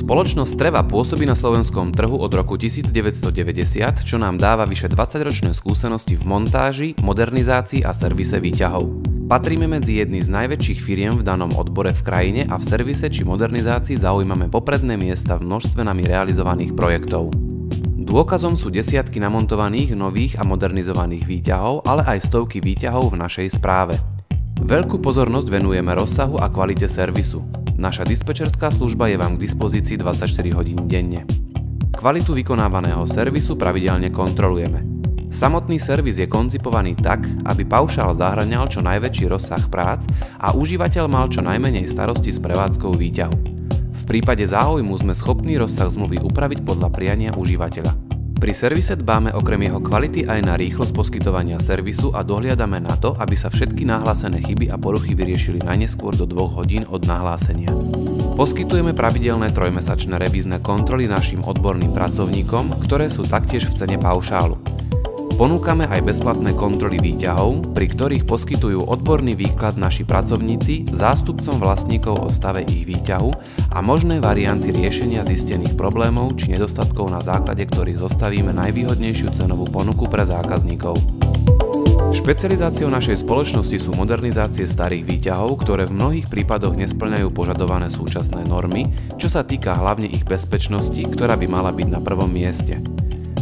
Spoločnosť Treva pôsobí na slovenskom trhu od roku 1990, čo nám dáva vyše 20-ročné skúsenosti v montáži, modernizácii a servise výťahov. Patríme medzi jedny z najväčších firiem v danom odbore v krajine a v servise či modernizácii zaujímame popredné miesta v množstve nami realizovaných projektov. Dôkazom sú desiatky namontovaných nových a modernizovaných výťahov, ale aj stovky výťahov v našej správe. Veľkú pozornosť venujeme rozsahu a kvalite servisu. Naša dispečerská služba je vám k dispozícii 24 hodín denne. Kvalitu vykonávaného servisu pravidelne kontrolujeme. Samotný servis je koncipovaný tak, aby paušál zahŕňal čo najväčší rozsah prác a užívateľ mal čo najmenej starosti s prevádzkou výťahu. V prípade záujmu sme schopní rozsah zmluvy upraviť podľa priania užívateľa. Pri servise dbáme okrem jeho kvality aj na rýchlosť poskytovania servisu a dohliadame na to, aby sa všetky nahlásené chyby a poruchy vyriešili najneskôr do 2 hodín od nahlásenia. Poskytujeme pravidelné trojmesačné revízne kontroly našim odborným pracovníkom, ktoré sú taktiež v cene paušálu. Ponúkame aj bezplatné kontroly výťahov, pri ktorých poskytujú odborný výklad naši pracovníci zástupcom vlastníkov o stave ich výťahu a možné varianty riešenia zistených problémov či nedostatkov, na základe ktorých zostavíme najvýhodnejšiu cenovú ponuku pre zákazníkov. Špecializáciou našej spoločnosti sú modernizácie starých výťahov, ktoré v mnohých prípadoch nespĺňajú požadované súčasné normy, čo sa týka hlavne ich bezpečnosti, ktorá by mala byť na prvom mieste.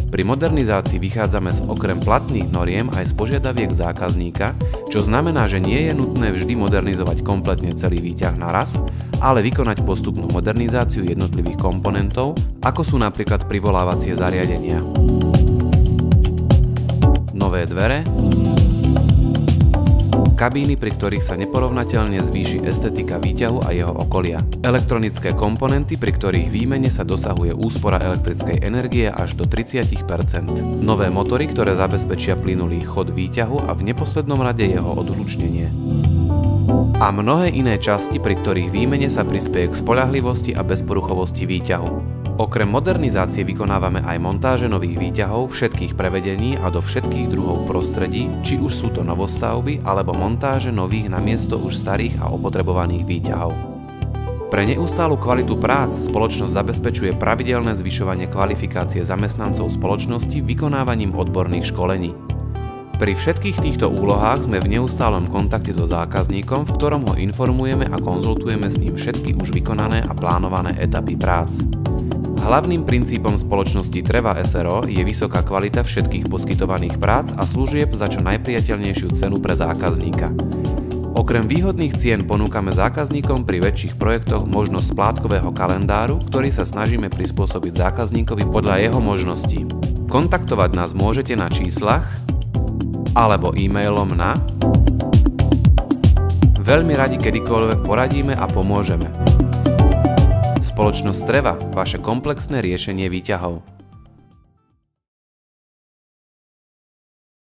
Pri modernizácii vychádzame z okrem platných noriem aj z požiadaviek zákazníka, čo znamená, že nie je nutné vždy modernizovať kompletne celý výťah naraz, ale vykonať postupnú modernizáciu jednotlivých komponentov, ako sú napríklad privolávacie zariadenia. Nové dvere, kabíny, pri ktorých sa neporovnateľne zvýši estetika výťahu a jeho okolia. Elektronické komponenty, pri ktorých výmene sa dosahuje úspora elektrickej energie až do 30%. Nové motory, ktoré zabezpečia plynulý chod výťahu a v neposlednom rade jeho odhlučnenie. A mnohé iné časti, pri ktorých výmene sa prispeje k spoľahlivosti a bezporuchovosti výťahu. Okrem modernizácie vykonávame aj montáže nových výťahov všetkých prevedení a do všetkých druhov prostredí, či už sú to novostavby alebo montáže nových namiesto už starých a opotrebovaných výťahov. Pre neustálu kvalitu prác spoločnosť zabezpečuje pravidelné zvyšovanie kvalifikácie zamestnancov spoločnosti vykonávaním odborných školení. Pri všetkých týchto úlohách sme v neustálom kontakte so zákazníkom, v ktorom ho informujeme a konzultujeme s ním všetky už vykonané a plánované etapy prác. Hlavným princípom spoločnosti Treva SRO je vysoká kvalita všetkých poskytovaných prác a služieb za čo najpriateľnejšiu cenu pre zákazníka. Okrem výhodných cien ponúkame zákazníkom pri väčších projektoch možnosť splátkového kalendáru, ktorý sa snažíme prispôsobiť zákazníkovi podľa jeho možností. Kontaktovať nás môžete na číslach alebo e-mailom na veľmi radi kedykoľvek poradíme a pomôžeme. Spoločnosť Treva, vaše komplexné riešenie výťahov.